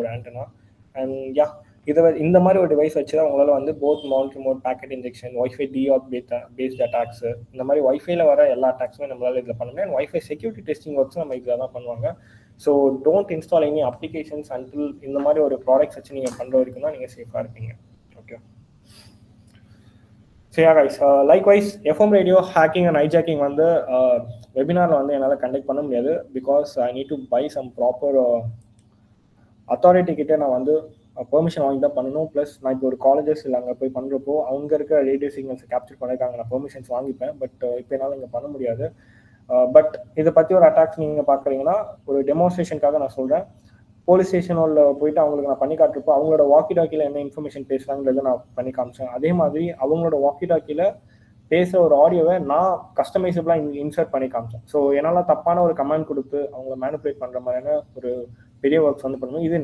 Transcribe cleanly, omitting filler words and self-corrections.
ஒரு antenna. And yeah, இந்த மாதிரி ஒரு டிவைஸ் வச்சு தான் உங்களால் வந்து both mount remote packet injection, wifi deauth based attacks, இந்த மாதிரி ஒய்ஃபைல வர எல்லா அட்டாக்ஸுமே நம்மளால இதில் பண்ண முடியும். ஒய்ஃபை செக்யூரிட்டி டெஸ்டிங் ஒர்க்ஸ் நம்ம இதில் தான் பண்ணுவாங்க. So don't install any applications until இந்த மாதிரி ஒரு ப்ராடக்ட்ஸ் வச்சு நீங்கள் பண்ணுற வரைக்கும் தான் நீங்கள் சேஃபாக இருப்பீங்க. Okay. So yeah guys, likewise FM radio hacking and hijacking வந்து வெபினாரில் வந்து என்னால் கண்டக்ட் பண்ண முடியாது. Because I need to buy some proper authority கிட்டே நான் வந்து பெர்மிஷன் வாங்கி தான் பண்ணணும். ப்ளஸ் நான் இப்போ ஒரு காலேஜஸ் இல்லை அங்கே போய் பண்ணுறப்போ அவங்க இருக்க ரேடியோ சிக்னல்ஸை கேப்சர் பண்ணியிருக்காங்க, நான் பெர்மிஷன்ஸ் வாங்கிப்பேன். பட் இப்போ என்னால் இங்கே பண்ண முடியாது. பட் இதை பற்றி ஒரு அட்டாக்ஸ் நீங்கள் பார்க்குறீங்கன்னா ஒரு டெமோன்ஸ்ட்ரேஷனுக்காக நான் சொல்கிறேன். போலீஸ் ஸ்டேஷனில் போயிட்டு அவங்களுக்கு நான் பண்ணி காட்டுறப்போ அவங்களோட வாக்கி டாக்கியில் என்ன இன்ஃபர்மேஷன் பேசுகிறாங்கிறத நான் பண்ணி காமிச்சேன். அதே மாதிரி அவங்களோட வாக்கி டாக்கியில் பேசுகிற ஒரு ஆடியோவை நான் கஸ்டமைசபிளாக இன்சர்ட் பண்ணி காமிச்சேன். ஸோ என்னால் தப்பான ஒரு கமெண்ட் கொடுத்து அவங்கள மேனிபுலேட் பண்ணுற மாதிரியான ஒரு பெரிய ஒர்க்ஸ் வந்து பண்ணணும். இது